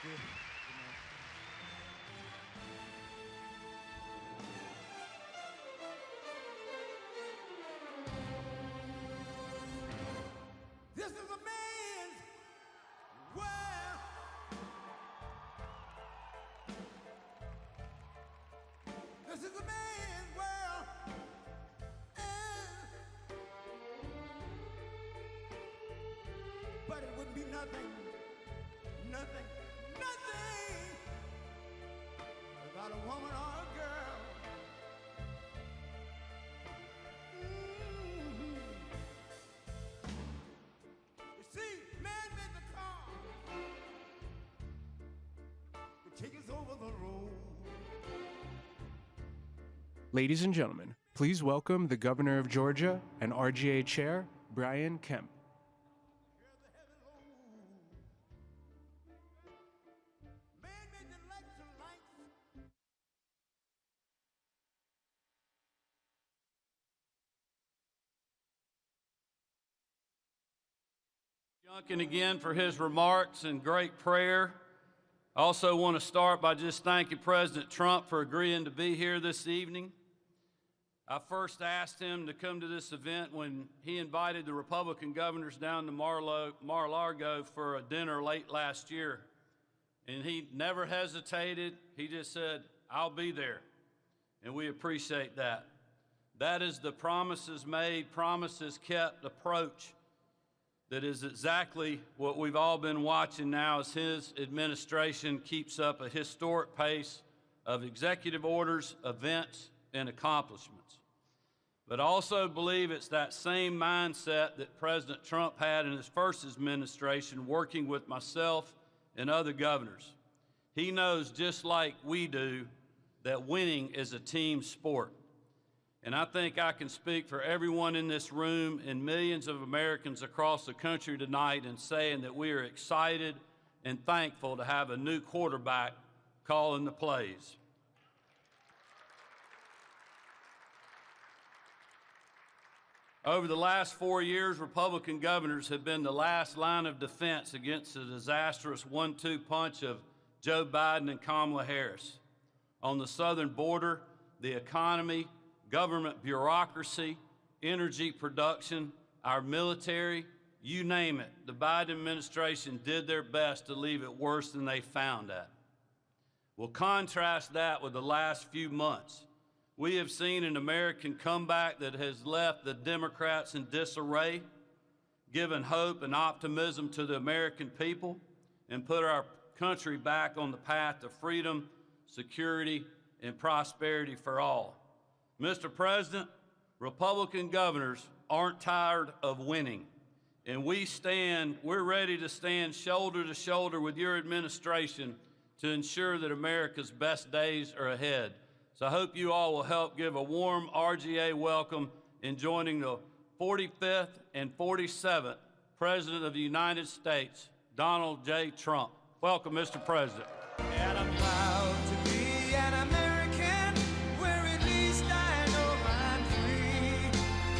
you. This is a man's world. This is a man's world. But it would be nothing without a woman or a girl. You see, man made the car to take us over the road. Ladies and gentlemen, please welcome the Governor of Georgia and RGA Chair, Brian Kemp. Duncan again for his remarks and great prayer. I also want to start by just thanking President Trump for agreeing to be here this evening. I first asked him to come to this event when he invited the Republican governors down to Mar-a-Lago for a dinner late last year. And he never hesitated. He just said, "I'll be there." And we appreciate that. That is the promises made, promises kept approach. That is exactly what we've all been watching now as his administration keeps up a historic pace of executive orders, events, and accomplishments. But I also believe it's that same mindset that President Trump had in his first administration, working with myself and other governors. He knows, just like we do, that winning is a team sport. And I think I can speak for everyone in this room and millions of Americans across the country tonight in saying that we are excited and thankful to have a new quarterback calling the plays. Over the last 4 years, Republican governors have been the last line of defense against the disastrous 1-2 punch of Joe Biden and Kamala Harris. On the southern border, the economy, government bureaucracy, energy production, our military, you name it, the Biden administration did their best to leave it worse than they found it. We'll contrast that with the last few months. We have seen an American comeback that has left the Democrats in disarray, given hope and optimism to the American people, and put our country back on the path to freedom, security, and prosperity for all. Mr. President, Republican governors aren't tired of winning, and we're ready to stand shoulder to shoulder with your administration to ensure that America's best days are ahead. So I hope you all will help give a warm RGA welcome in joining the 45th and 47th President of the United States, Donald J. Trump. Welcome, Mr. President. And I'm proud to be an American, where at least I know I'm free.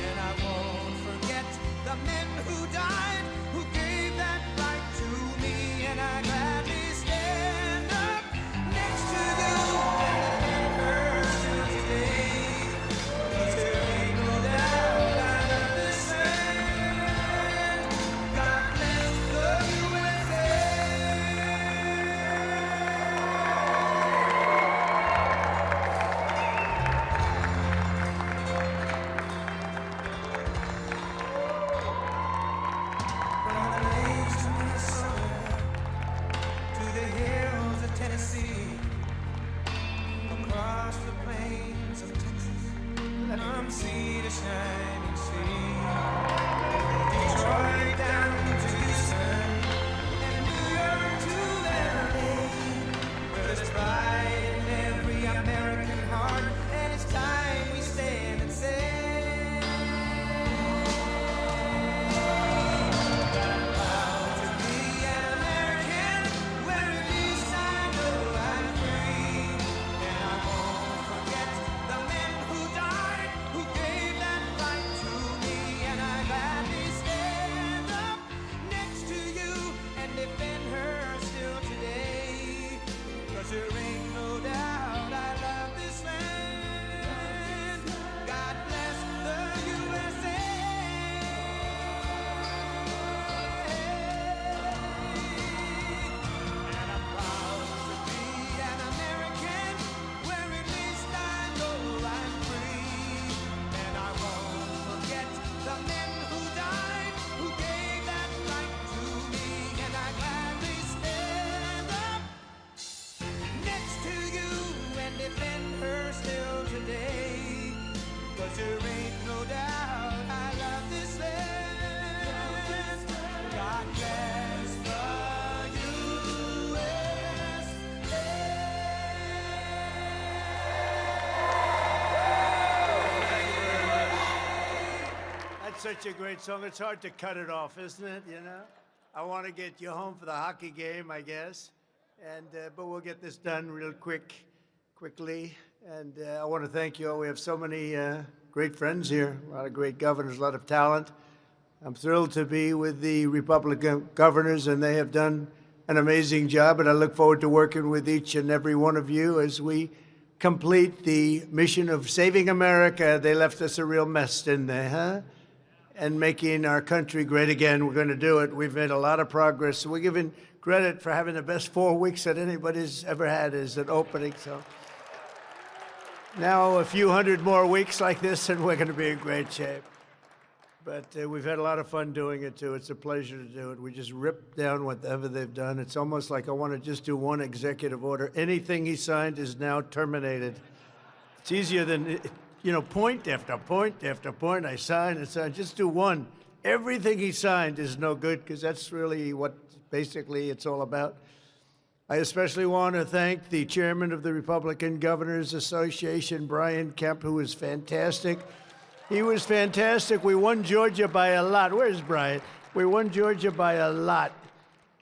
And I won't forget the men who died, who gave that right to me. And I gladly stand up next to you when the papers today. 'Cause there ain't no doubt I understand. God bless the USA. From the lakes to Minnesota, to the hills of Tennessee, across the plains of Texas, from sea to shining sea, Detroit down to Houston, and New York to LA, where there's pride in every American heart, and it's time we stand and say, that I'm proud to be an American, where at least I know I'm free. And I won't forget the men who died, who gave that right there ain't no doubt I love this land. God bless the USA. And I'm proud to be an American, where at least I know I'm free. And I won't forget the men who died, who gave that right to me. And I gladly stand up next to you and defend her still today. 'Cause there ain't no doubt I love this land. God bless the USA. That's such a great song. It's hard to cut it off, isn't it? You know, I want to get you home for the hockey game, I guess, and but we'll get this done real quickly. And I want to thank you all. We have so many great friends here, a lot of great governors, a lot of talent. I'm thrilled to be with the Republican governors, and they have done an amazing job. And I look forward to working with each and every one of you as we complete the mission of saving America. They left us a real mess, didn't they, huh? And making our country great again. We're going to do it. We've made a lot of progress. We're given credit for having the best 4 weeks that anybody's ever had as an opening. So now a few hundred more weeks like this, and we're going to be in great shape. But we've had a lot of fun doing it, too. It's a pleasure to do it. We just rip down whatever they've done. It's almost like I want to just do one executive order. Anything he signed is now terminated. It's easier than, you know, point after point after point. I sign and sign. Just do one. Everything he signed is no good, because that's really what basically it's all about. I especially want to thank the chairman of the Republican Governors Association, Brian Kemp, who was fantastic. He was fantastic. We won Georgia by a lot. Where's Brian? We won Georgia by a lot.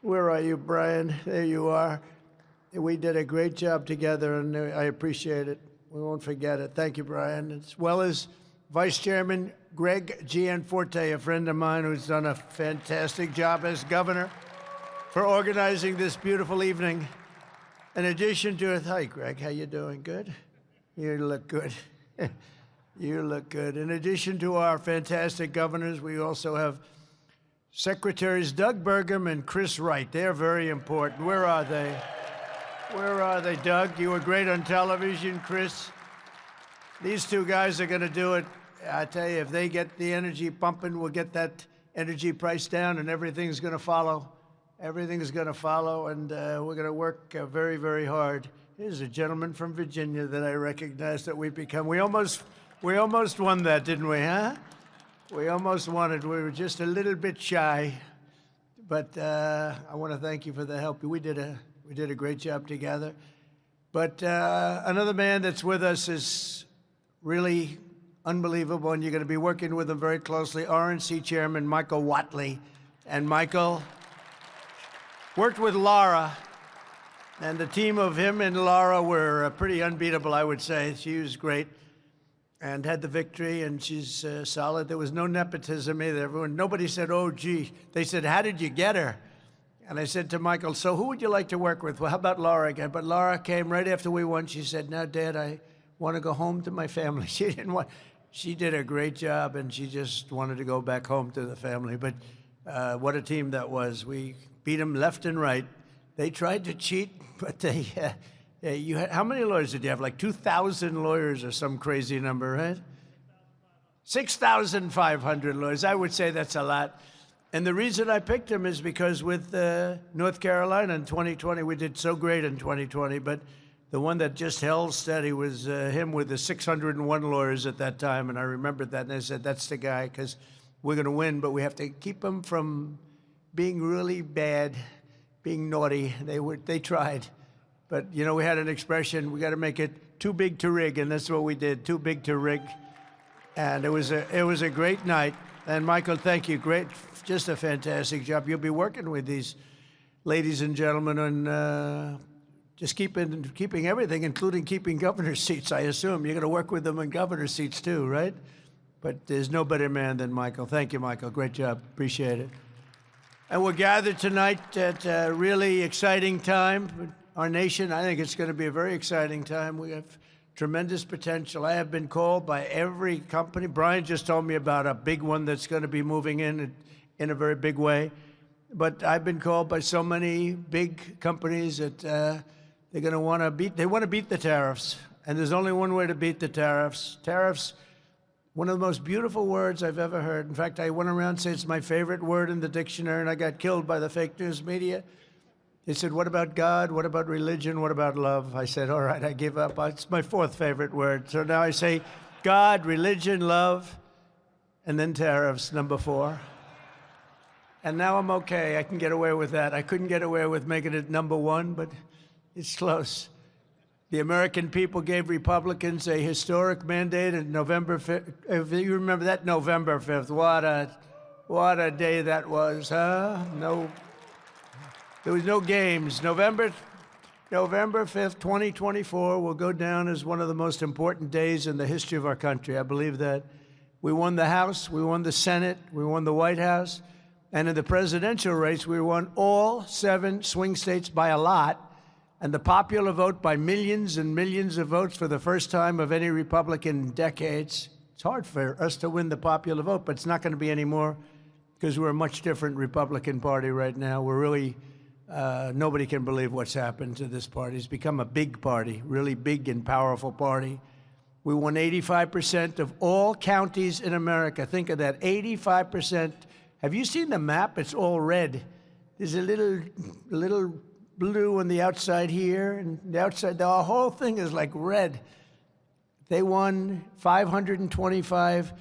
Where are you, Brian? There you are. We did a great job together, and I appreciate it. We won't forget it. Thank you, Brian. As well as Vice Chairman Greg Gianforte, a friend of mine who's done a fantastic job as governor, for organizing this beautiful evening. In addition to it, hi, Greg, how you doing? Good? You look good. You look good. In addition to our fantastic governors, we also have Secretaries Doug Burgum and Chris Wright. They're very important. Where are they? Where are they, Doug? You were great on television, Chris. These two guys are going to do it. I tell you, if they get the energy pumping, we'll get that energy price down, and everything's going to follow. Everything's going to follow, and we're going to work very, very hard. Here's a gentleman from Virginia that I recognize that we've become. We almost won that, didn't we, huh? We almost won it. We were just a little bit shy. But I want to thank you for the help. We did a great job together. But another man that's with us is really unbelievable, and you're going to be working with him very closely, RNC Chairman Michael Whatley. And Michael worked with Laura, and the team of him and Laura were pretty unbeatable, I would say. She was great and had the victory, and she's solid. There was no nepotism either. Nobody said, oh, gee. They said, how did you get her? And I said to Michael, so who would you like to work with? Well, how about Laura again? But Laura came right after we won. She said, now, Dad, I want to go home to my family. She did a great job, and she just wanted to go back home to the family. But what a team that was. We beat them left and right. They tried to cheat, but they, how many lawyers did you have? Like 2,000 lawyers or some crazy number, right? 6,500 lawyers. I would say that's a lot. And the reason I picked him is because with North Carolina in 2020, we did so great in 2020, but the one that just held steady was him with the 601 lawyers at that time, and I remembered that, and I said, that's the guy, because we're going to win, but we have to keep him from being really bad, being naughty. They tried. But, you know, we had an expression, we got to make it too big to rig, and that's what we did, too big to rig. And it was a great night. And Michael, thank you. Great, just a fantastic job. You'll be working with these ladies and gentlemen on just keeping everything, including keeping governor's seats, I assume. You're going to work with them in governor's seats too, right? But there's no better man than Michael. Thank you, Michael. Great job. Appreciate it. And we're gathered tonight at a really exciting time. our nation. I think it's going to be a very exciting time. We have tremendous potential. I have been called by every company. Brian just told me about a big one that's going to be moving in a very big way. But I've been called by so many big companies that they're going to want to beat the tariffs. And there's only one way to beat the tariffs. Tariffs, one of the most beautiful words I've ever heard. In fact, I went around saying it's my favorite word in the dictionary, and I got killed by the fake news media. They said, what about God? What about religion? What about love? I said, all right, I give up. It's my fourth favorite word. So now I say God, religion, love, and then tariffs, number 4. And now I'm okay. I can get away with that. I couldn't get away with making it number 1, but it's close. The American people gave Republicans a historic mandate on November 5th. If you remember that, November 5th. What a day that was, huh? No. There was no games. November 5th, 2024 will go down as one of the most important days in the history of our country. I believe that. We won the House, we won the Senate, we won the White House, and in the presidential race, we won all 7 swing states by a lot, and the popular vote by millions and millions of votes for the first time of any Republican in decades. It's hard for us to win the popular vote, but it's not going to be anymore because we're a much different Republican Party right now. We're really... nobody can believe what's happened to this party. It's become a big party, really big and powerful party. We won 85% of all counties in America. Think of that, 85%. Have you seen the map? It's all red. There's a little blue on the outside here, and the outside, the whole thing is like red. They won 525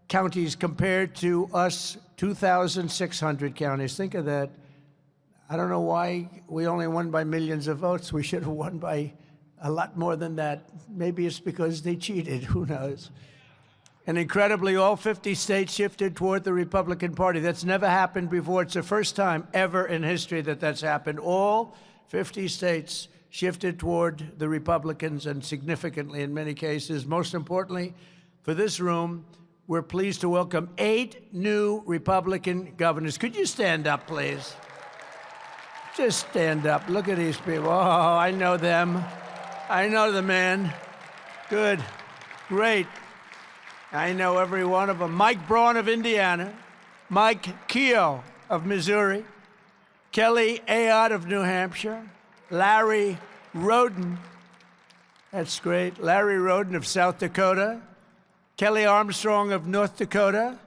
counties compared to us, 2,600 counties. Think of that. I don't know why we only won by millions of votes. We should have won by a lot more than that. Maybe it's because they cheated. Who knows? And incredibly, all 50 states shifted toward the Republican Party. That's never happened before. It's the first time ever in history that that's happened. All 50 states shifted toward the Republicans, and significantly in many cases. Most importantly, for this room, we're pleased to welcome 8 new Republican governors. Could you stand up, please? Just stand up. Look at these people. Oh, I know them. I know the man. Good. Great. I know every one of them. Mike Braun of Indiana. Mike Keogh of Missouri. Kelly Ayotte of New Hampshire. Larry Roden. That's great. Larry Roden of South Dakota. Kelly Armstrong of North Dakota.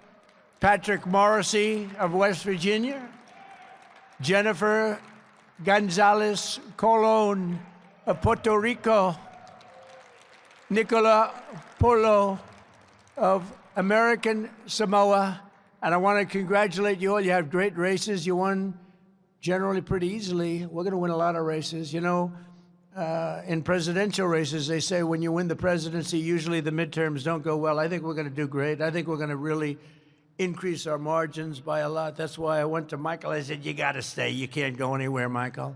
Patrick Morrissey of West Virginia. Jennifer Gonzalez Colon of Puerto Rico, Nicola Polo of American Samoa, and I want to congratulate you all. You have great races. You won generally pretty easily. We're going to win a lot of races. You know, in presidential races, they say when you win the presidency, usually the midterms don't go well. I think we're going to do great. I think we're going to really increase our margins by a lot. That's why I went to Michael. I said, you got to stay. You can't go anywhere, Michael.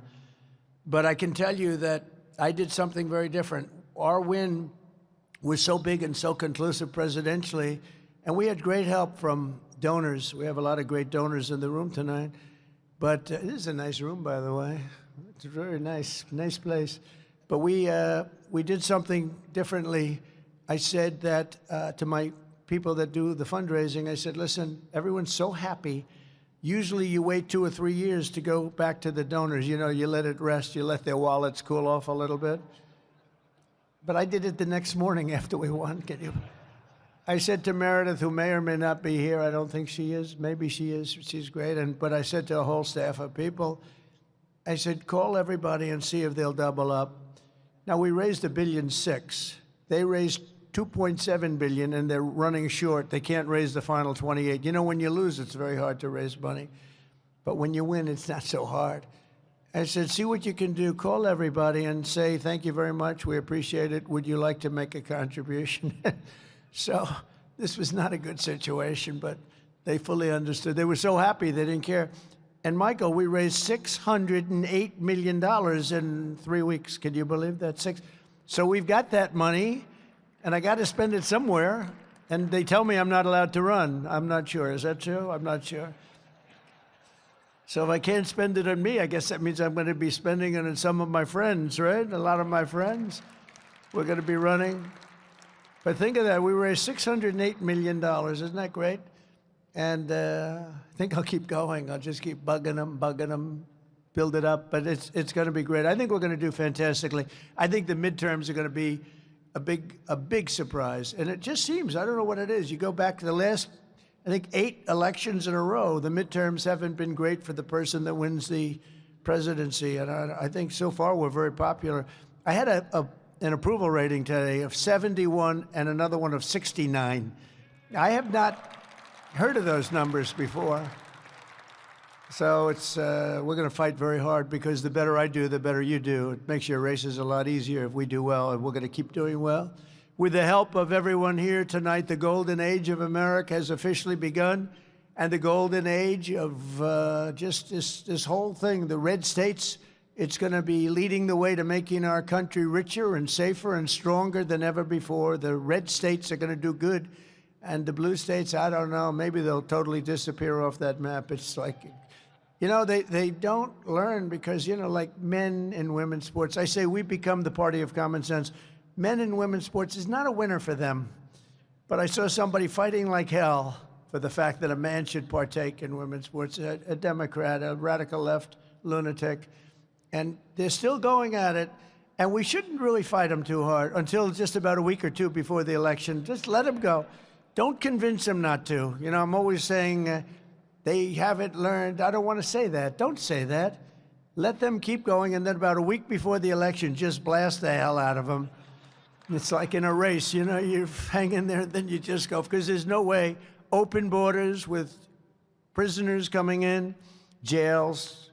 But I can tell you that I did something very different. Our win was so big and so conclusive presidentially, and we had great help from donors. We have a lot of great donors in the room tonight. But this is a nice room, by the way. It's a very nice place. But we did something differently. I said that to my people that do the fundraising, I said, listen, everyone's so happy. Usually you wait 2 or 3 years to go back to the donors. You know, you let it rest, you let their wallets cool off a little bit. But I did it the next morning after we won. I said to Meredith, who may or may not be here, I don't think she is, maybe she is, she's great, but I said to a whole staff of people, I said, call everybody and see if they'll double up. Now, we raised $1.6 billion. They raised $2.7 billion, and they're running short. They can't raise the final 28. You know, when you lose, it's very hard to raise money. But when you win, it's not so hard. I said, see what you can do. Call everybody and say, thank you very much. We appreciate it. Would you like to make a contribution? So this was not a good situation, but they fully understood. They were so happy they didn't care. And Michael, we raised $608 million in 3 weeks. Can you believe that? So we've got that money, and I got to spend it somewhere. And they tell me I'm not allowed to run. I'm not sure. Is that true? I'm not sure. So if I can't spend it on me, I guess that means I'm going to be spending it on some of my friends, right? A lot of my friends. We're going to be running. But think of that. We raised $608 million. Isn't that great? And I think I'll keep going. I'll just keep bugging them, build it up. But it's going to be great. I think we're going to do fantastically. I think the midterms are going to be a big surprise. And it just seems, I don't know what it is. You go back to the last, I think, 8 elections in a row, the midterms haven't been great for the person that wins the presidency. And I think so far we're very popular. I had an approval rating today of 71 and another one of 69. I have not heard of those numbers before. So it's we're going to fight very hard, because the better I do, the better you do. It makes your races a lot easier if we do well, and we're going to keep doing well. With the help of everyone here tonight, the golden age of America has officially begun, and the golden age of just this whole thing, the red states, it's going to be leading the way to making our country richer and safer and stronger than ever before. The red states are going to do good, and the blue states, I don't know, maybe they'll totally disappear off that map. It's like, you know, they don't learn, because, you know, like men and women's sports, I say we become the party of common sense. Men and women's sports is not a winner for them. But I saw somebody fighting like hell for the fact that a man should partake in women's sports, a Democrat, a radical left lunatic. And they're still going at it. And we shouldn't really fight them too hard until just about a week or two before the election. Just let them go. Don't convince them not to. You know, I'm always saying they haven't learned. I don't want to say that. Don't say that. Let them keep going. And then about a week before the election, just blast the hell out of them. It's like in a race, you know, you hang in there, then you just go, because there's no way. Open borders with prisoners coming in, jails,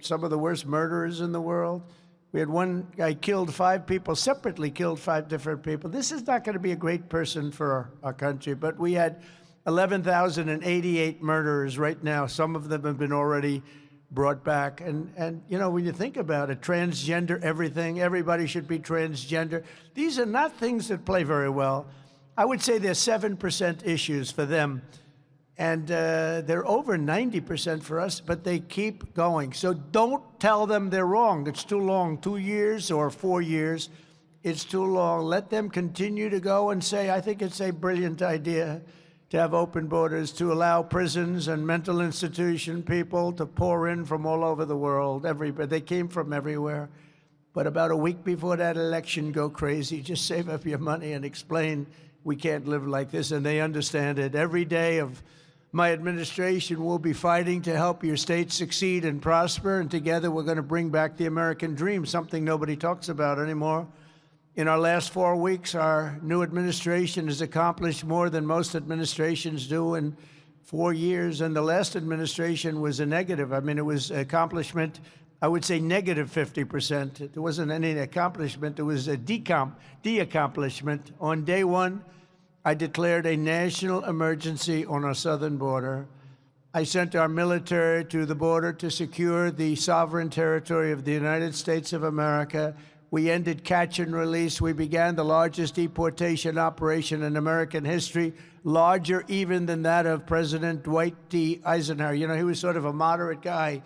some of the worst murderers in the world. We had one guy killed 5 people, separately killed 5 different people. This is not going to be a great person for our country, but we had 11,088 murderers right now. Some of them have been already brought back. And you know, when you think about it, transgender everything, everybody should be transgender. These are not things that play very well. I would say they're 7% issues for them. And they're over 90% for us, but they keep going. So don't tell them they're wrong. It's too long, 2 years or 4 years. It's too long. Let them continue to go and say, I think it's a brilliant idea to have open borders, to allow prisons and mental institution people to pour in from all over the world. They came from everywhere. But about a week before that election, go crazy. Just save up your money and explain we can't live like this. And they understand it. Every day of my administration will be fighting to help your state succeed and prosper. And together we're going to bring back the American dream, something nobody talks about anymore. In our last 4 weeks, our new administration has accomplished more than most administrations do in 4 years. And the last administration was a negative. I mean, it was accomplishment, I would say negative 50%. There wasn't any accomplishment. There was a de-accomplishment. On day 1, I declared a national emergency on our southern border. I sent our military to the border to secure the sovereign territory of the United States of America. We ended catch and release. We began the largest deportation operation in American history, larger even than that of President Dwight D. Eisenhower. You know, he was sort of a moderate guy,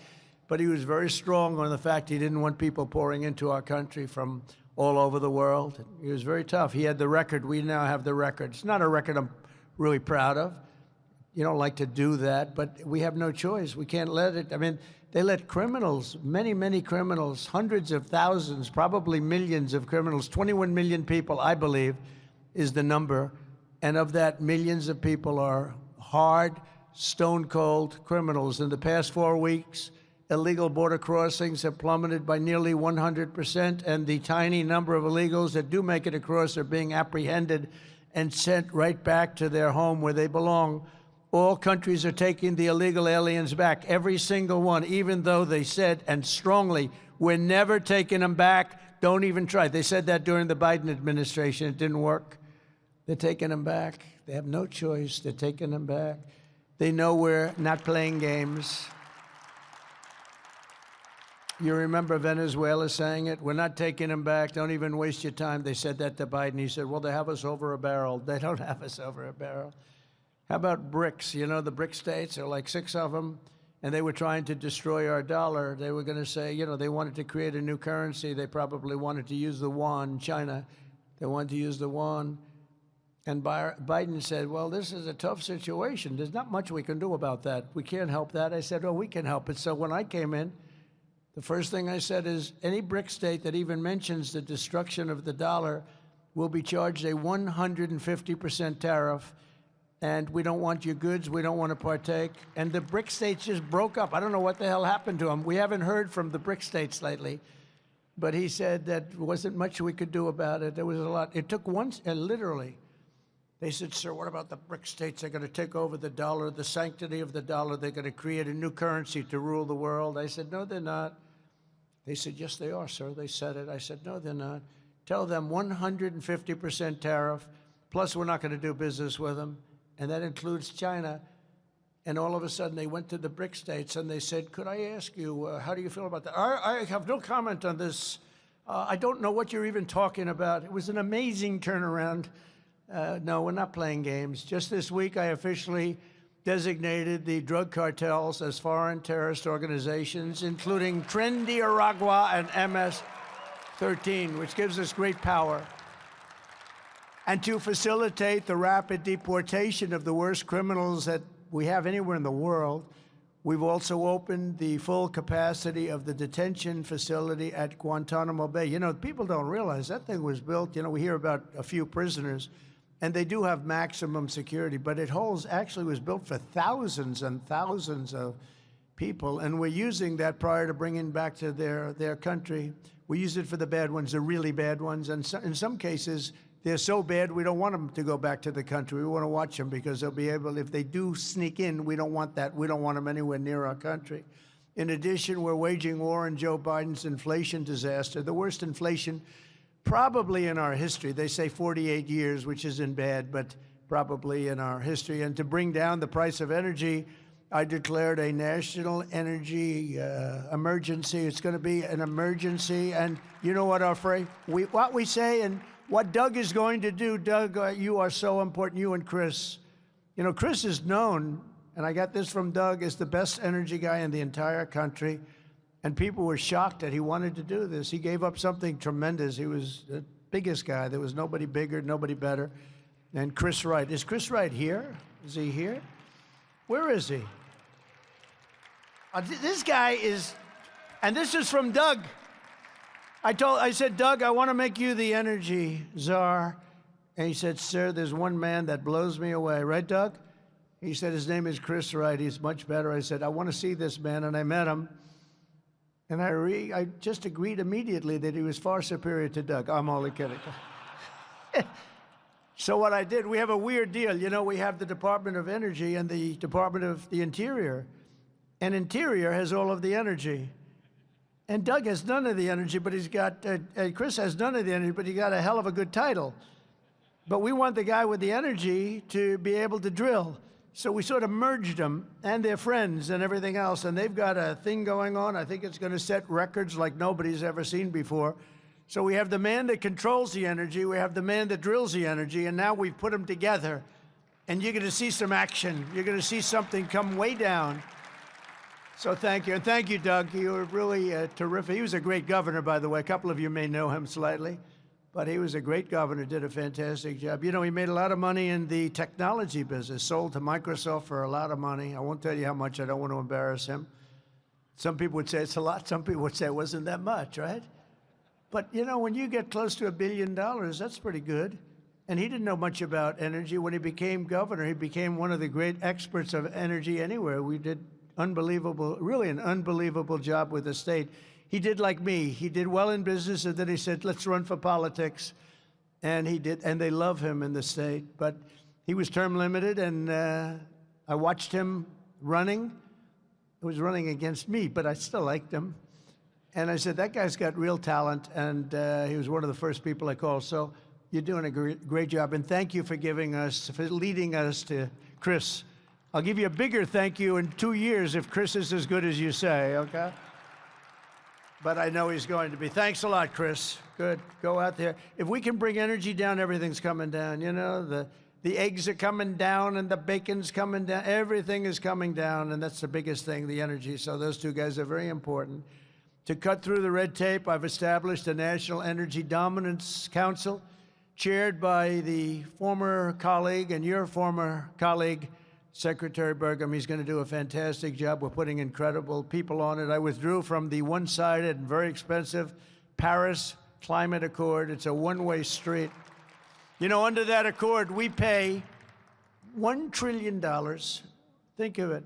but he was very strong on the fact he didn't want people pouring into our country from all over the world. He was very tough. He had the record. We now have the record. It's not a record I'm really proud of. You don't like to do that, but we have no choice. We can't let it. I mean, they let criminals, many, many criminals, hundreds of thousands, probably millions of criminals, 21 million people, I believe, is the number. And of that, millions of people are hard, stone-cold criminals. In the past 4 weeks, illegal border crossings have plummeted by nearly 100%, and the tiny number of illegals that do make it across are being apprehended and sent right back to their home where they belong. All countries are taking the illegal aliens back, every single one, even though they said, and strongly, we're never taking them back. Don't even try. They said that during the Biden administration. It didn't work. They're taking them back. They have no choice. They're taking them back. They know we're not playing games. You remember Venezuela saying it? We're not taking them back. Don't even waste your time. They said that to Biden. He said, well, they have us over a barrel. They don't have us over a barrel. How about BRICS? You know, the BRIC states, there are like 6 of them. and they were trying to destroy our dollar. They were going to say, you know, they wanted to create a new currency. They probably wanted to use the yuan, China. They wanted to use the yuan. And Biden said, well, this is a tough situation. There's not much we can do about that. We can't help that. I said, oh, we can help it. So when I came in, the first thing I said is any BRIC state that even mentions the destruction of the dollar will be charged a 150% tariff. And we don't want your goods. We don't want to partake. And the BRIC states just broke up. I don't know what the hell happened to them. We haven't heard from the BRIC states lately. But he said that wasn't much we could do about it. There was a lot. It took once, literally. They said, sir, what about the BRIC states? They're going to take over the dollar, the sanctity of the dollar. They're going to create a new currency to rule the world. I said, no, they're not. They said, yes, they are, sir. They said it. I said, no, they're not. Tell them 150% tariff, plus we're not going to do business with them. And that includes China. And all of a sudden, they went to the BRIC states, and they said, could I ask you, how do you feel about that? I have no comment on this. I don't know what you're even talking about. It was an amazing turnaround. No, we're not playing games. Just this week, I officially designated the drug cartels as foreign terrorist organizations, including Nicaragua and MS-13, which gives us great power. And to facilitate the rapid deportation of the worst criminals that we have anywhere in the world, we've also opened the full capacity of the detention facility at Guantanamo Bay. You know, people don't realize that thing was built, you know, we hear about a few prisoners, and they do have maximum security, but it actually was built for thousands and thousands of people, and we're using that prior to bringing back to their country. We use it for the bad ones, the really bad ones, and in some cases, they're so bad we don't want them to go back to the country. We want to watch them because they'll be able, if they do sneak in, we don't want that. We don't want them anywhere near our country. In addition, we're waging war on Joe Biden's inflation disaster, the worst inflation probably in our history. They say 48 years, which isn't bad, but probably in our history. And to bring down the price of energy, I declared a national energy emergency. It's going to be an emergency. And you know what what we say and what Doug is going to do. Doug, you are so important, you and Chris. You know, Chris is known, and I got this from Doug, as the best energy guy in the entire country. And people were shocked that he wanted to do this. He gave up something tremendous. He was the biggest guy. There was nobody bigger, nobody better. And Chris Wright. Is Chris Wright here? Is he here? Where is he? This guy is, and this is from Doug. I said, Doug, I want to make you the energy czar. And he said, sir, there's one man that blows me away. Right, Doug? He said, his name is Chris Wright. He's much better. I said, I want to see this man. And I met him. And I just agreed immediately that he was far superior to Doug. I'm only kidding. So what I did, we have a weird deal. You know, we have the Department of Energy and the Department of the Interior. And Interior has all of the energy. And Doug has none of the energy, but he's got, Chris has none of the energy, but he got a hell of a good title. But we want the guy with the energy to be able to drill. So we sort of merged them and their friends and everything else, and they've got a thing going on. I think it's going to set records like nobody's ever seen before. So we have the man that controls the energy, we have the man that drills the energy, and now we've put them together, and you're going to see some action. You're going to see something come way down. So thank you, and thank you, Doug. You were really terrific. He was a great governor, by the way. A couple of you may know him slightly. But he was a great governor, did a fantastic job. You know, he made a lot of money in the technology business, sold to Microsoft for a lot of money. I won't tell you how much. I don't want to embarrass him. Some people would say it's a lot. Some people would say it wasn't that much, right? But, you know, when you get close to $1 billion, that's pretty good. And he didn't know much about energy. When he became governor, he became one of the great experts of energy anywhere. We did really an unbelievable job with the state. He did like me. He did well in business, and then he said, let's run for politics. And he did, and they love him in the state. But he was term limited, and I watched him running. He was running against me, but I still liked him. And I said, that guy's got real talent, and he was one of the first people I called. So you're doing a great job, and thank you for leading us to Chris. I'll give you a bigger thank you in 2 years if Chris is as good as you say, okay? But I know he's going to be. Thanks a lot, Chris. Good. Go out there. If we can bring energy down, everything's coming down. You know, the eggs are coming down and the bacon's coming down. Everything is coming down, and that's the biggest thing, the energy. So those two guys are very important. To cut through the red tape, I've established a National Energy Dominance Council, chaired by the former colleague and your former colleague, Secretary Burgum. He's going to do a fantastic job. We're putting incredible people on it. I withdrew from the one-sided and very expensive Paris Climate Accord. It's a one-way street. You know, under that accord, we pay $1 trillion. Think of it.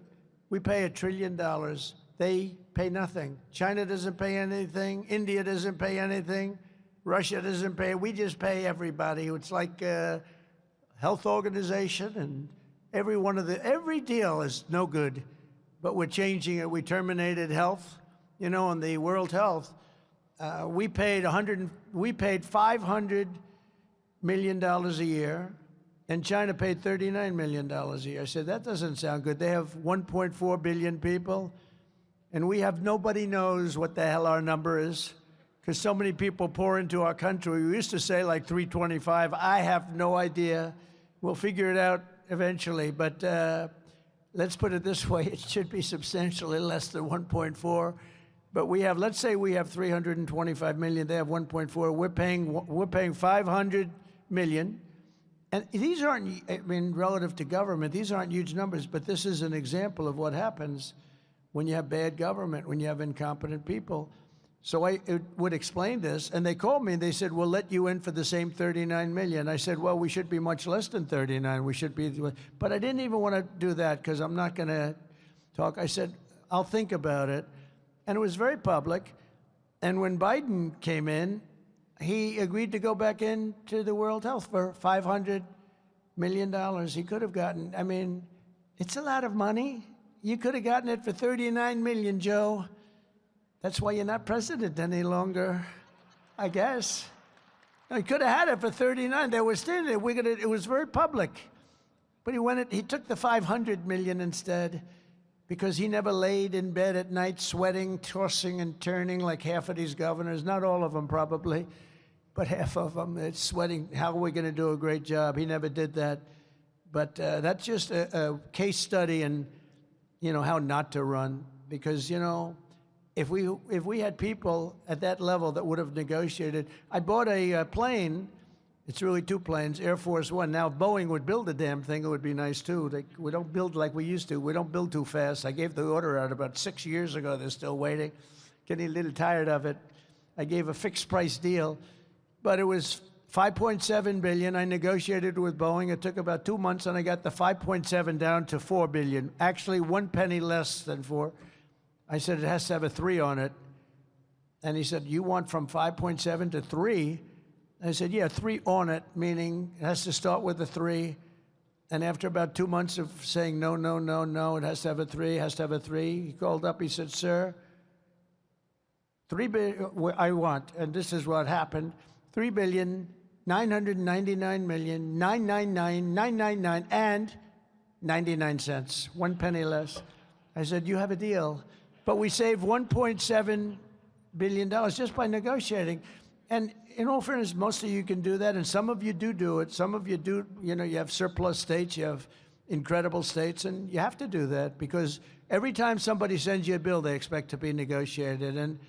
We pay $1 trillion. They pay nothing. China doesn't pay anything. India doesn't pay anything. Russia doesn't pay. We just pay everybody. It's like a health organization, and every deal is no good, but we're changing it. We terminated health. You know, on the World Health, we paid $500 million a year, and China paid $39 million a year. I said, that doesn't sound good. They have 1.4 billion people, and we have nobody knows what the hell our number is, because so many people pour into our country. We used to say like 325. I have no idea. We'll figure it out eventually, but let's put it this way. It should be substantially less than 1.4. But we have, let's say we have 325 million. They have 1.4. We're paying 500 million. And these aren't, I mean, relative to government, these aren't huge numbers, but this is an example of what happens when you have bad government, when you have incompetent people. So I would explain this, and they called me and they said, we'll let you in for the same 39 million. I said, well, we should be much less than 39. We should be, but I didn't even want to do that because I'm not going to talk. I said, I'll think about it. And it was very public. And when Biden came in, he agreed to go back into the World Health for $500 million. He could have gotten, I mean, it's a lot of money. You could have gotten it for 39 million, Joe. That's why you're not president any longer, I guess. He could have had it for 39. They were still there. It was very public. But he took the 500 million instead, because he never laid in bed at night sweating, tossing and turning like half of these governors. Not all of them probably, but half of them. It's sweating. How are we going to do a great job? He never did that. But that's just a case study in, you know, how not to run. Because, you know, if we had people at that level that would have negotiated. I bought a plane. It's really two planes, Air Force One. Now, if Boeing would build the damn thing, it would be nice, too. We don't build like we used to. We don't build too fast. I gave the order out about 6 years ago. They're still waiting. Getting a little tired of it. I gave a fixed price deal, but it was $5.7 billion. I negotiated with Boeing. It took about 2 months, and I got the 5.7 down to $4 billion. Actually, 1 penny less than 4. I said, it has to have a 3 on it. And he said, you want from 5.7 to 3? I said, yeah, 3 on it, meaning it has to start with a 3. And after about 2 months of saying, no, no, no, no, it has to have a 3, has to have a 3, he called up, he said, sir, $3 billion, I want, and this is what happened, $3,999,999,999 and 99 cents, 1 penny less. I said, you have a deal. But we saved $1.7 billion just by negotiating. And in all fairness, most of you can do that, and some of you do it. Some of you do, you know, you have surplus states, you have incredible states, and you have to do that because every time somebody sends you a bill, they expect to be negotiated. And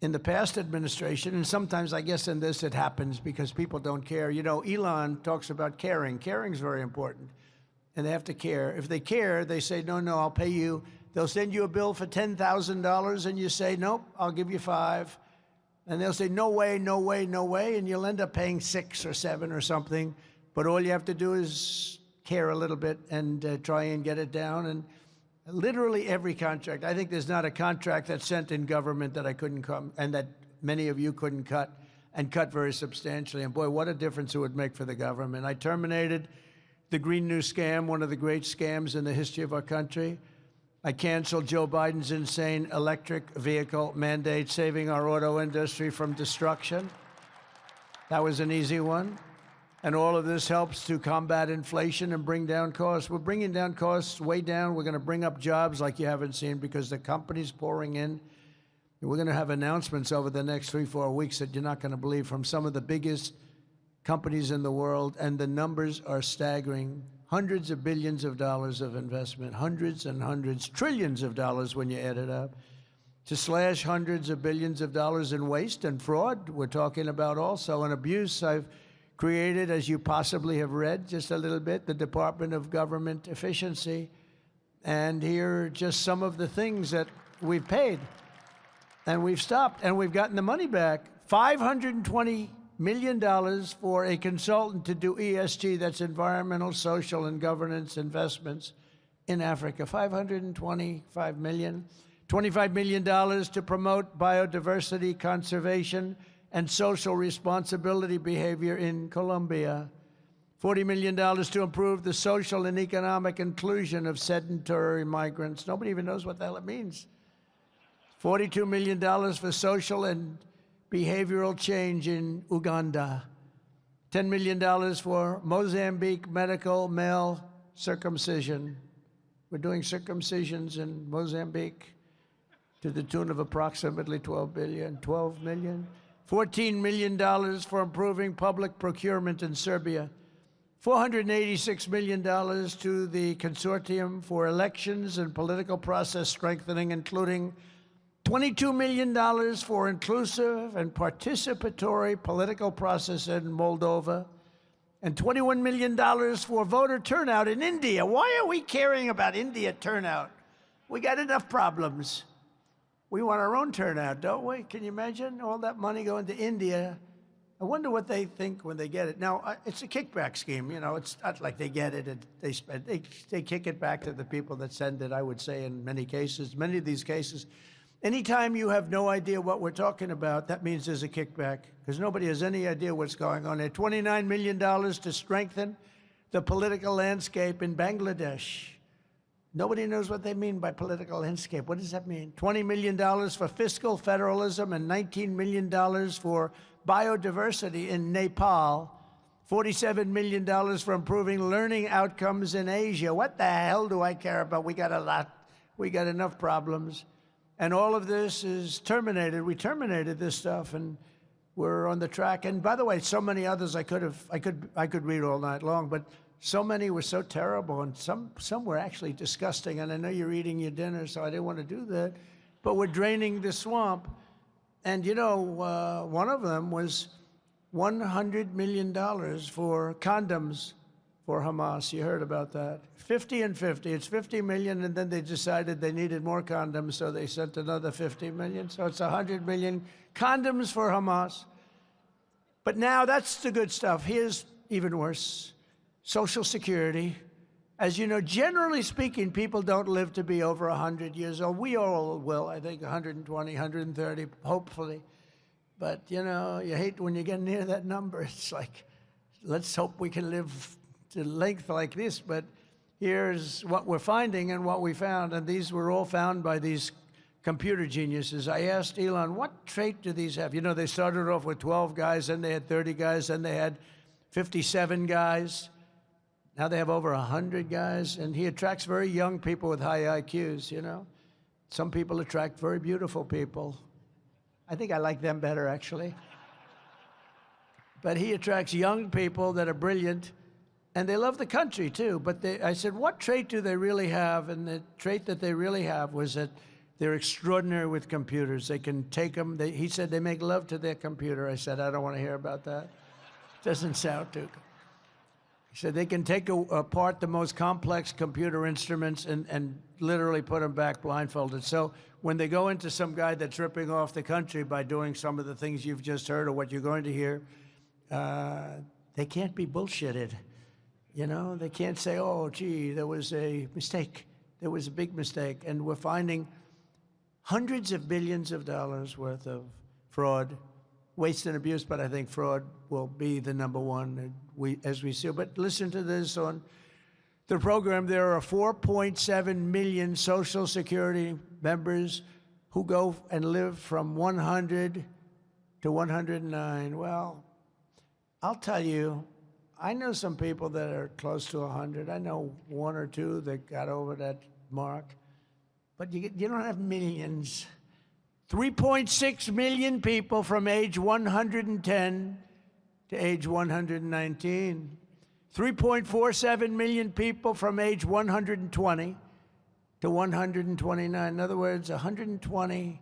in the past administration, and sometimes I guess in this it happens because people don't care. You know, Elon talks about caring. Caring's very important, and they have to care. If they care, they say, no, no, I'll pay you. They'll send you a bill for $10,000, and you say, nope, I'll give you 5. And they'll say, no way, no way, no way, and you'll end up paying 6 or 7 or something. But all you have to do is care a little bit and try and get it down. And literally every contract, I think there's not a contract that's sent in government that I couldn't come, and that many of you couldn't cut, and cut very substantially. And boy, what a difference it would make for the government. I terminated the Green New Scam, one of the great scams in the history of our country. I canceled Joe Biden's insane electric vehicle mandate, saving our auto industry from destruction. That was an easy one. And all of this helps to combat inflation and bring down costs. We're bringing down costs way down. We're going to bring up jobs like you haven't seen because the company's pouring in. We're going to have announcements over the next 3-4 weeks that you're not going to believe from some of the biggest companies in the world, and the numbers are staggering. Hundreds of billions of dollars of investment, hundreds and hundreds, trillions of dollars when you add it up. To slash hundreds of billions of dollars in waste and fraud, we're talking about also, and abuse. I've created, as you possibly have read just a little bit, the Department of Government Efficiency. And here are just some of the things that we've paid. And we've stopped, and we've gotten the money back. $520 million for a consultant to do ESG, that's environmental, social, and governance investments in Africa. $525 million. $25 million to promote biodiversity conservation and social responsibility behavior in Colombia. $40 million to improve the social and economic inclusion of sedentary migrants. Nobody even knows what the hell it means. $42 million for social and behavioral change in Uganda. $10 million for Mozambique medical male circumcision. We're doing circumcisions in Mozambique to the tune of approximately $12 million. $14 million for improving public procurement in Serbia. $486 million to the Consortium for Elections and Political Process Strengthening, including $22 million for inclusive and participatory political process in Moldova, and $21 million for voter turnout in India. Why are we caring about India turnout? We got enough problems. We want our own turnout, don't we? Can you imagine all that money going to India? I wonder what they think when they get it. Now, it's a kickback scheme. You know, it's not like they get it and they spend. They kick it back to the people that send it, I would say, in many cases. Many of these cases, anytime you have no idea what we're talking about, that means there's a kickback, because nobody has any idea what's going on there. $29 million to strengthen the political landscape in Bangladesh. Nobody knows what they mean by political landscape. What does that mean? $20 million for fiscal federalism and $19 million for biodiversity in Nepal. $47 million for improving learning outcomes in Asia. What the hell do I care about? We got a lot. We got enough problems. And all of this is terminated. We terminated this stuff, and we're on the track. And by the way, so many others I could read all night long, but so many were so terrible, and some were actually disgusting. And I know you're eating your dinner, so I didn't want to do that. But we're draining the swamp. And, you know, one of them was $100 million for condoms for Hamas. You heard about that. 50 and 50. It's 50 million, and then they decided they needed more condoms, so they sent another 50 million. So it's 100 million condoms for Hamas. But now that's the good stuff. Here's even worse. Social Security. As you know, generally speaking, people don't live to be over 100 years old. We all will, I think, 120, 130, hopefully. But, you know, you hate when you get near that number. It's like, let's hope we can live to length like this. But here's what we're finding and what we found. And these were all found by these computer geniuses. I asked Elon, what trait do these have? You know, they started off with 12 guys, then they had 30 guys, then they had 57 guys. Now they have over 100 guys, and he attracts very young people with high IQs, you know. Some people attract very beautiful people. I think I like them better, actually. But he attracts young people that are brilliant, and they love the country, too. But I said, what trait do they really have? And the trait that they really have was that they're extraordinary with computers. They can take them. He said they make love to their computer. I said, I don't want to hear about that. Doesn't sound too good. He said they can take apart the most complex computer instruments and literally put them back blindfolded. So when they go into some guy that's ripping off the country by doing some of the things you've just heard or what you're going to hear, they can't be bullshitted. You know, they can't say, oh, gee, there was a mistake. There was a big mistake. And we're finding hundreds of billions of dollars worth of fraud, waste and abuse, but I think fraud will be the number one as we see. But listen to this on the program. There are 4.7 million Social Security members who go and live from 100 to 109. Well, I'll tell you, I know some people that are close to 100. I know one or two that got over that mark. But you don't have millions. 3.6 million people from age 110 to age 119. 3.47 million people from age 120 to 129. In other words, 120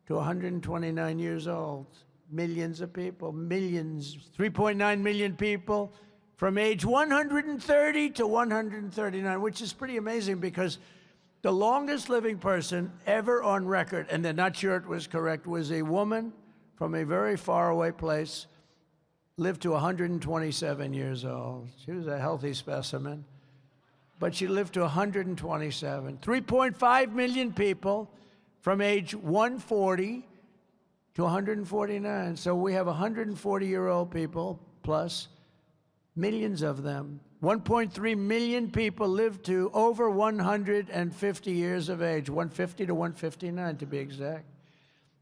to 129 years old. Millions of people, millions. 3.9 million people from age 130 to 139, which is pretty amazing because the longest living person ever on record, and they're not sure it was correct, was a woman from a very faraway place, lived to 127 years old. She was a healthy specimen, but she lived to 127. 3.5 million people from age 140 to 149. So we have 140-year-old people, plus millions of them. 1.3 million people live to over 150 years of age, 150 to 159 to be exact.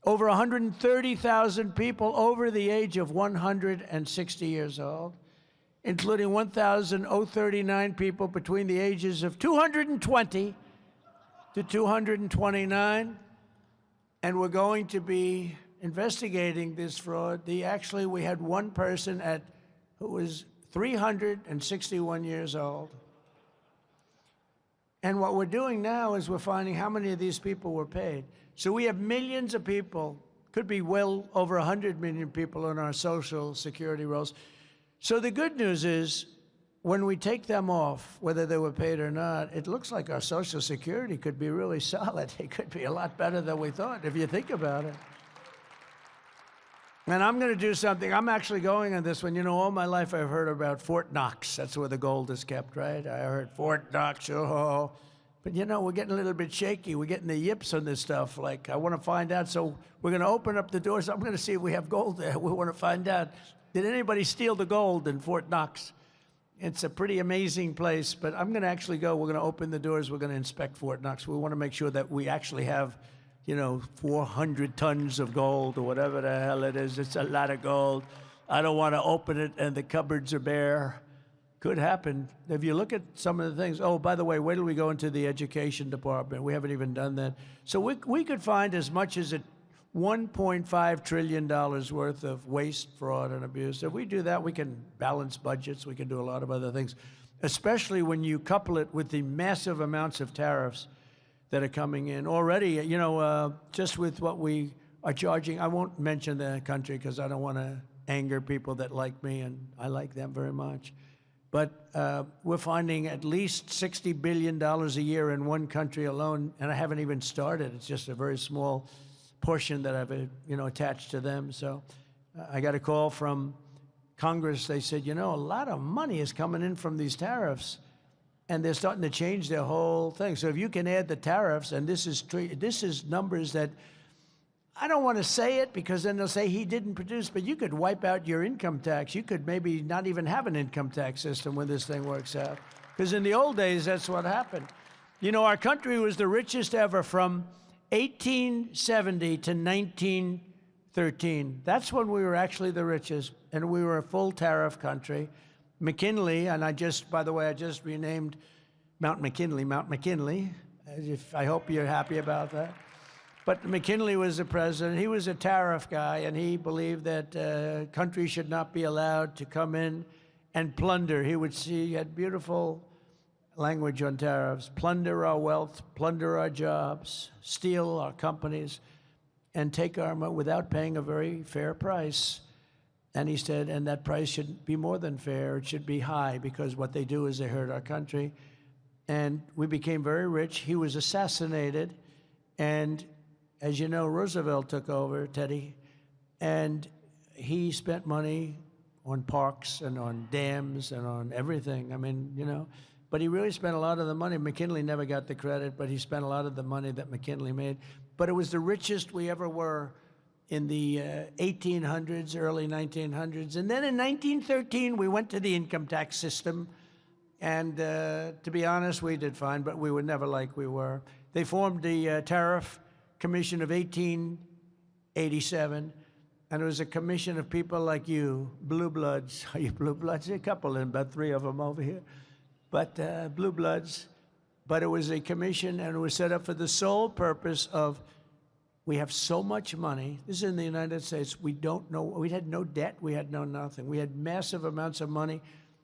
Over 130,000 people over the age of 160 years old, including 1,039 people between the ages of 220 to 229. And we're going to be investigating this fraud. Actually, we had one person who was 361 years old. And what we're doing now is we're finding how many of these people were paid. So we have millions of people, could be well over 100 million people on our Social Security rolls. So the good news is, when we take them off, whether they were paid or not, it looks like our Social Security could be really solid. It could be a lot better than we thought, if you think about it. And I'm going to do something. I'm actually going on this one. You know, all my life I've heard about Fort Knox. That's where the gold is kept, right? I heard Fort Knox, oh. But, you know, we're getting a little bit shaky. We're getting the yips on this stuff. Like, I want to find out. So we're going to open up the doors. I'm going to see if we have gold there. We want to find out, did anybody steal the gold in Fort Knox? It's a pretty amazing place. But I'm going to actually go. We're going to open the doors. We're going to inspect Fort Knox. We want to make sure that we actually have, you know, 400 tons of gold or whatever the hell it is. It's a lot of gold. I don't want to open it and the cupboards are bare. Could happen. If you look at some of the things, oh, by the way, wait till we go into the education department. We haven't even done that. So we could find as much as $1.5 trillion worth of waste, fraud, and abuse. If we do that, we can balance budgets. We can do a lot of other things, especially when you couple it with the massive amounts of tariffs that are coming in already. You know, just with what we are charging, I won't mention the country because I don't want to anger people that like me, and I like them very much. But we're finding at least $60 billion a year in one country alone, and I haven't even started. It's just a very small portion that I've, you know, attached to them. So I got a call from Congress. They said, you know, a lot of money is coming in from these tariffs, and they're starting to change their whole thing. So if you can add the tariffs, and this is numbers that, I don't want to say it because then they'll say he didn't produce, but you could wipe out your income tax. You could maybe not even have an income tax system when this thing works out. Because in the old days, that's what happened. You know, our country was the richest ever from 1870 to 1913. That's when we were actually the richest, and we were a full tariff country. McKinley, and by the way, I just renamed Mount McKinley. I hope you're happy about that. But McKinley was the president. He was a tariff guy, and he believed that countries should not be allowed to come in and plunder. He had beautiful language on tariffs: plunder our wealth, plunder our jobs, steal our companies, and take our money without paying a very fair price. And he said, and that price should be more than fair. It should be high, because what they do is they hurt our country. And we became very rich. He was assassinated, and as you know, Roosevelt took over, Teddy, and he spent money on parks and on dams and on everything. I mean, you know, but he really spent a lot of the money. McKinley never got the credit, but he spent a lot of the money that McKinley made. But it was the richest we ever were in the 1800s, early 1900s. And then in 1913, we went to the income tax system. And to be honest, we did fine, but we were never like we were. They formed the Tariff Commission of 1887, and it was a commission of people like you, blue bloods. Are you blue bloods? There are a couple, and about 3 of them over here, but blue bloods. But it was a commission, and it was set up for the sole purpose of We have so much money. This is in the United States. We don't know. We had no debt. We had no nothing. We had massive amounts of money.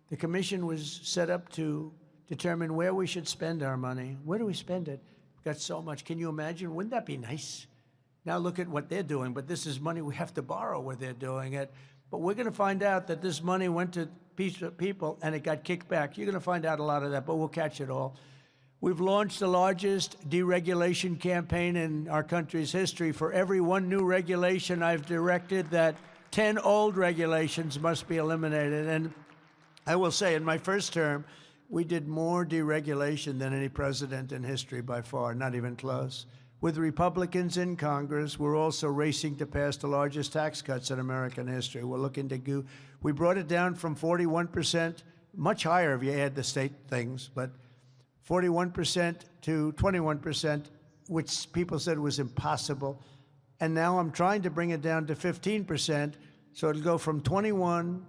The commission was set up to determine where we should spend our money. Where do we spend it? We've got so much. Can you imagine? Wouldn't that be nice? Now look at what they're doing, but this is money we have to borrow where they're doing it. But we're going to find out that this money went to people and it got kicked back. You're going to find out a lot of that, but we'll catch it all. We've launched the largest deregulation campaign in our country's history. For every one new regulation, I've directed that 10 old regulations must be eliminated. And I will say, in my first term, we did more deregulation than any president in history by far, not even close. With Republicans in Congress, we're also racing to pass the largest tax cuts in American history. We're looking to we brought it down from 41%, much higher if you add the state things, but 41% to 21%, which people said was impossible. And now I'm trying to bring it down to 15%, so it'll go from 21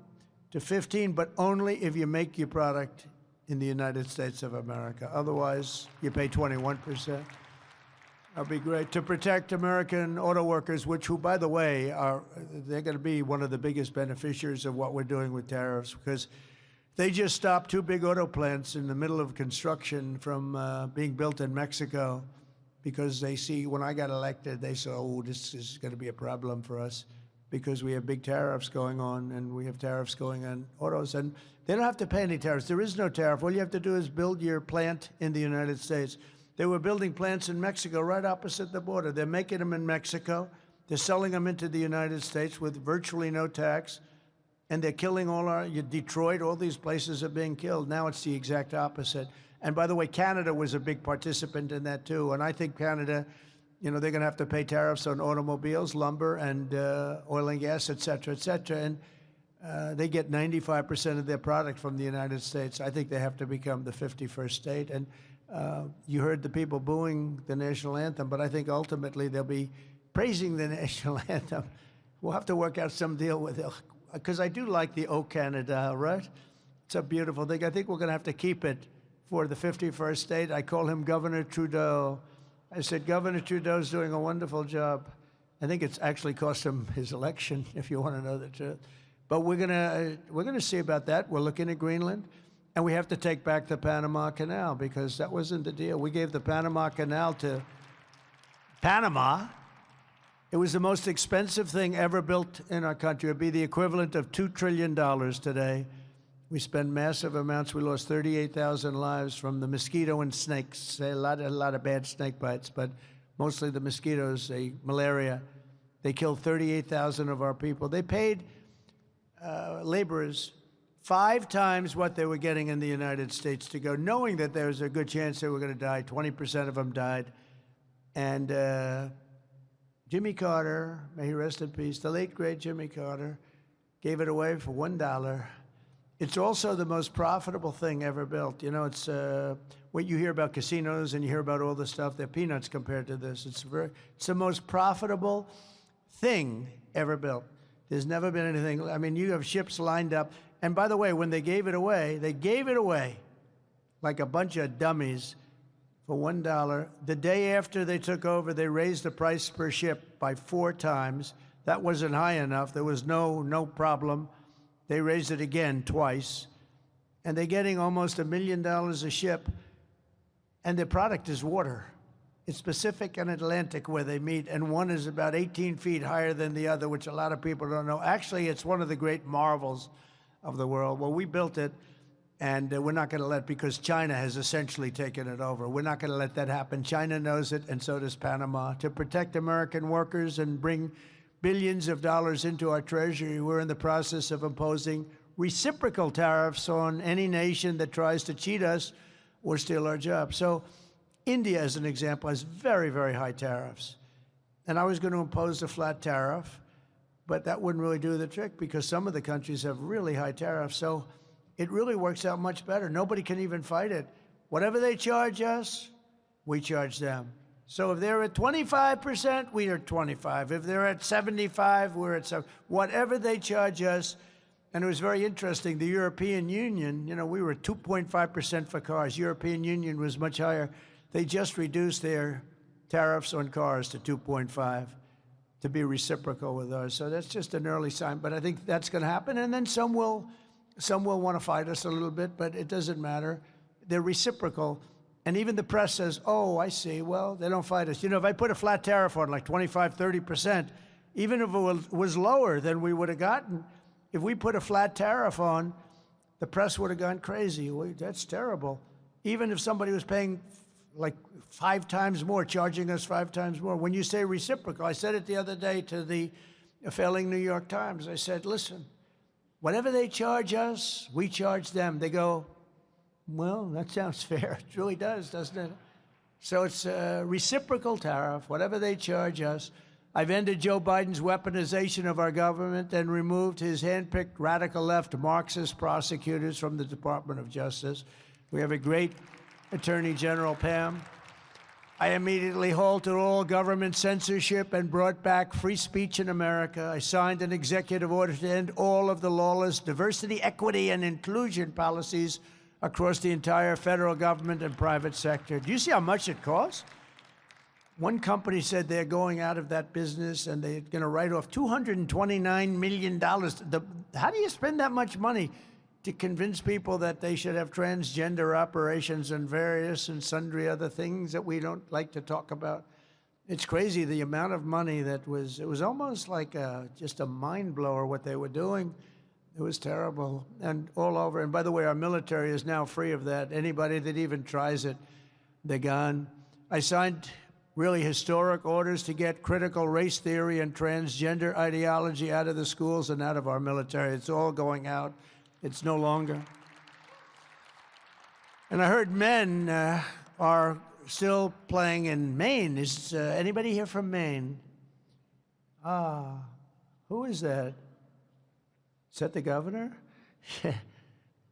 to 15, but only if you make your product in the United States of America. Otherwise, you pay 21%. That'd be great. To protect American auto workers, who, by the way, they're going to be one of the biggest beneficiaries of what we're doing with tariffs, because they just stopped 2 big auto plants in the middle of construction from being built in Mexico, because they see, when I got elected, they said, oh, this is going to be a problem for us because we have big tariffs going on, and we have tariffs going on autos. And they don't have to pay any tariffs. There is no tariff. All you have to do is build your plant in the United States. They were building plants in Mexico right opposite the border. They're making them in Mexico. They're selling them into the United States with virtually no tax. And they're killing Detroit, all these places are being killed. Now it's the exact opposite. And by the way, Canada was a big participant in that too. And I think Canada, they're going to have to pay tariffs on automobiles, lumber, and oil and gas, et cetera, et cetera. And they get 95% of their product from the United States. I think they have to become the 51st state. And you heard the people booing the national anthem, but I think ultimately they'll be praising the national anthem. We'll have to work out some deal with it, because I do like the "O Canada," right? It's a beautiful thing. I think we're going to have to keep it for the 51st state. I call him Governor Trudeau. I said, Governor Trudeau's doing a wonderful job. I think it's actually cost him his election, if you want to know the truth. But we're gonna see about that. We're looking at Greenland. And we have to take back the Panama Canal, because that wasn't the deal. We gave the Panama Canal to Panama. It was the most expensive thing ever built in our country. It would be the equivalent of $2 trillion today. We spend massive amounts. We lost 38,000 lives from the mosquito and snakes. A lot of bad snake bites, but mostly the mosquitoes, malaria. They killed 38,000 of our people. They paid laborers 5 times what they were getting in the United States to go, knowing that there was a good chance they were going to die. 20% of them died. And Jimmy Carter, may he rest in peace, the late, great Jimmy Carter, gave it away for $1. It's also the most profitable thing ever built. It's what you hear about casinos and you hear about all the stuff. They're peanuts compared to this. It's the most profitable thing ever built. There's never been anything. I mean, you have ships lined up. And by the way, when they gave it away like a bunch of dummies for $1. The day after they took over, they raised the price per ship by 4 times. That wasn't high enough. There was no problem. They raised it again twice. And they're getting almost $1 million a ship. And their product is water. It's Pacific and Atlantic where they meet, and one is about 18 feet higher than the other, which a lot of people don't know. Actually, it's one of the great marvels of the world. Well, we built it, and we're not going to let, because China has essentially taken it over. We're not going to let that happen. China knows it, and so does Panama. To protect American workers and bring billions of dollars into our treasury, we're in the process of imposing reciprocal tariffs on any nation that tries to cheat us or steal our jobs. So India, as an example, has very, very high tariffs. And I was going to impose a flat tariff, but that wouldn't really do the trick, because some of the countries have really high tariffs. So it really works out much better. Nobody can even fight it. Whatever they charge us, we charge them. So if they're at 25%, we are at 25. If they're at 75, we're at 7. Whatever they charge us. And it was very interesting. The European Union, we were at 2.5% for cars. European Union was much higher. They just reduced their tariffs on cars to 2.5 to be reciprocal with ours. So that's just an early sign, but I think that's going to happen. And then some will want to fight us a little bit, but it doesn't matter. They're reciprocal. And even the press says, oh, I see, well, they don't fight us. You know, if I put a flat tariff on like 25, 30%, even if it was lower than we would have gotten, if we put a flat tariff on, the press would have gone crazy. That's terrible. Even if somebody was paying like 5 times more, charging us 5 times more. When you say reciprocal, I said it the other day to the failing New York Times. I said, listen, whatever they charge us, we charge them. They go, well, that sounds fair. It really does, doesn't it? So it's a reciprocal tariff, whatever they charge us. I've ended Joe Biden's weaponization of our government and removed his handpicked radical left Marxist prosecutors from the Department of Justice. We have a great Attorney General, Pam. I immediately halted all government censorship and brought back free speech in America. I signed an executive order to end all of the lawless diversity, equity, and inclusion policies across the entire federal government and private sector. Do you see how much it costs? One company said they're going out of that business and they're going to write off $229 million. How do you spend that much money to convince people that they should have transgender operations and various and sundry other things that we don't like to talk about? It's crazy, the amount of money that was, it was almost like just a mind blower what they were doing. It was terrible and all over. And by the way, our military is now free of that. Anybody that even tries it, they're gone. I signed really historic orders to get critical race theory and transgender ideology out of the schools and out of our military. It's all going out. It's no longer. And I heard men are still playing in Maine. Is anybody here from Maine? Who is that? Is that the governor?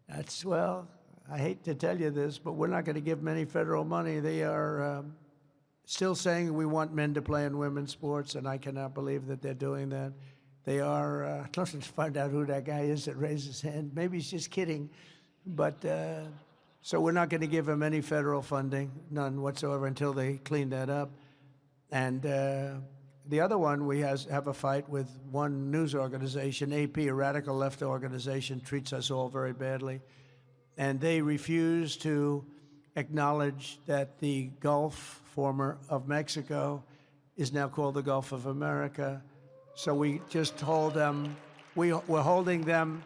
That's, well, I hate to tell you this, but we're not going to give them any federal money. They are still saying we want men to play in women's sports, and I cannot believe that they're doing that. They are, let's find out who that guy is that raised his hand. Maybe he's just kidding. But, so we're not going to give him any federal funding, none whatsoever, until they clean that up. And the other one, we have a fight with one news organization, AP, a radical left organization, treats us all very badly. And they refuse to acknowledge that the Gulf, former of Mexico, is now called the Gulf of America. So we just hold them, we're holding them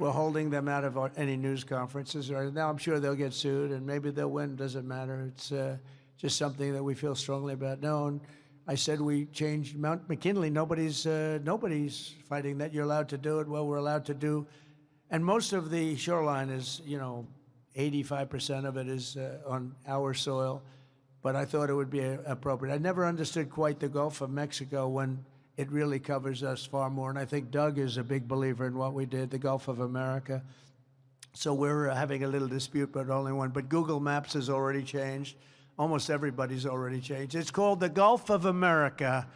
out of any news conferences. Now I'm sure they'll get sued and maybe they'll win, doesn't matter. It's just something that we feel strongly about. No, and I said we changed Mount McKinley. Nobody's fighting that. You're allowed to do it. Well, we're allowed to do, and most of the shoreline is, 85% of it is on our soil, but I thought it would be appropriate. I never understood quite the Gulf of Mexico when it really covers us far more, and I think Doug is a big believer in what we did, the Gulf of America. So we're having a little dispute, but only one. But Google Maps has already changed. Almost everybody's already changed. It's called the Gulf of America.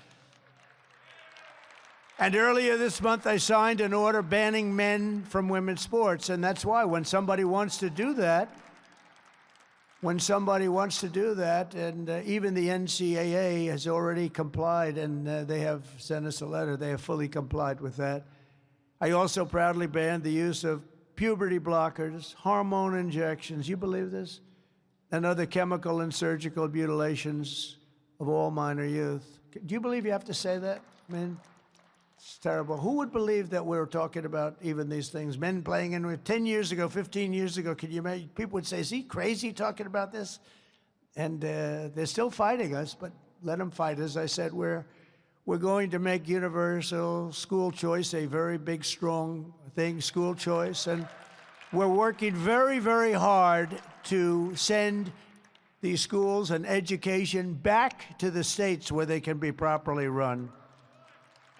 And earlier this month, I signed an order banning men from women's sports, and that's why when somebody wants to do that, and even the NCAA has already complied, and they have sent us a letter. They have fully complied with that. I also proudly banned the use of puberty blockers, hormone injections, you believe this? And other chemical and surgical mutilations of all minor youth. Do you believe you have to say that? I mean, it's terrible. Who would believe that we're talking about even these things? Men playing in 10 years ago, 15 years ago, could you imagine? People would say, is he crazy talking about this? And they're still fighting us, but let them fight. As I said, we're going to make universal school choice a very big, strong thing, school choice. And we're working very, very hard to send these schools and education back to the states where they can be properly run.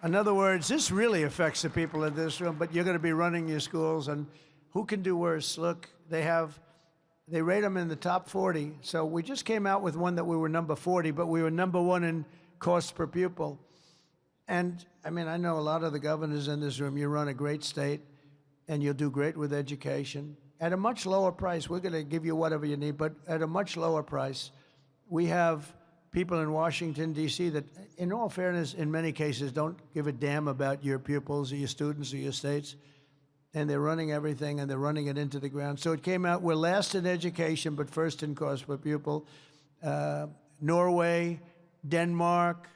In other words, this really affects the people in this room, but you're going to be running your schools, and who can do worse? Look, they rate them in the top 40. So we just came out with one that we were number 40, but we were number 1 in cost per pupil. And, I mean, I know a lot of the governors in this room. You run a great state, and you'll do great with education at a much lower price. We're going to give you whatever you need, but at a much lower price. We have people in Washington, D.C. that, in all fairness, in many cases, don't give a damn about your pupils or your students or your states. And they're running everything, and they're running it into the ground. So it came out, we're last in education, but first in cost per pupil. Norway, Denmark,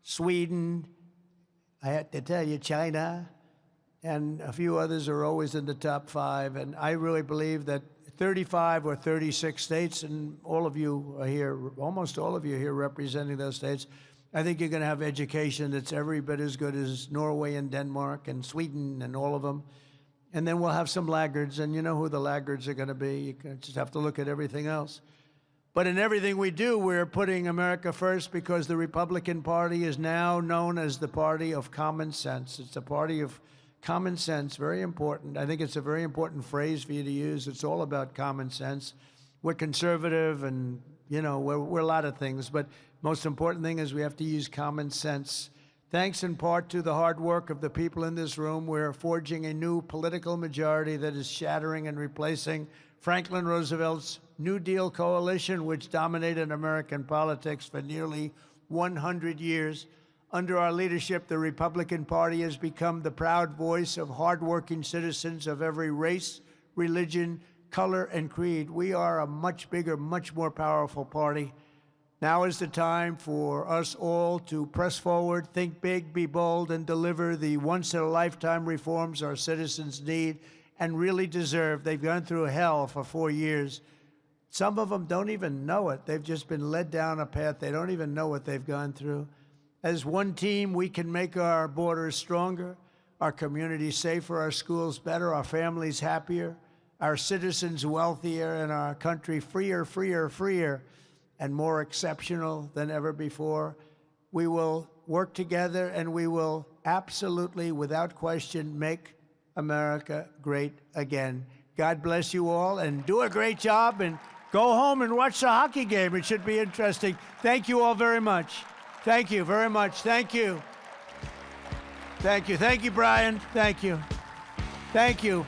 Sweden, I had to tell you, China, and a few others are always in the top 5. And I really believe that 35 or 36 states, and all of you are here, almost all of you are here representing those states, I think you're going to have education that's every bit as good as Norway and Denmark and Sweden and all of them. And then we'll have some laggards, and you know who the laggards are going to be. You just have to look at everything else. But in everything we do, we're putting America first because the Republican Party is now known as the party of common sense. It's a party of common sense, very important. I think it's a very important phrase for you to use. It's all about common sense. We're conservative and, you know, we're a lot of things, but most important thing is we have to use common sense. Thanks in part to the hard work of the people in this room, we're forging a new political majority that is shattering and replacing Franklin Roosevelt's New Deal coalition, which dominated American politics for nearly 100 years. Under our leadership, the Republican Party has become the proud voice of hardworking citizens of every race, religion, color, and creed. We are a much bigger, much more powerful party. Now is the time for us all to press forward, think big, be bold, and deliver the once-in-a-lifetime reforms our citizens need and really deserve. They've gone through hell for 4 years. Some of them don't even know it. They've just been led down a path. They don't even know what they've gone through. As one team, we can make our borders stronger, our communities safer, our schools better, our families happier, our citizens wealthier, and our country freer, freer, freer, and more exceptional than ever before. We will work together, and we will absolutely, without question, make America great again. God bless you all, and do a great job, and go home and watch the hockey game. It should be interesting. Thank you all very much. Thank you very much. Thank you. Thank you. Thank you, Brian. Thank you. Thank you.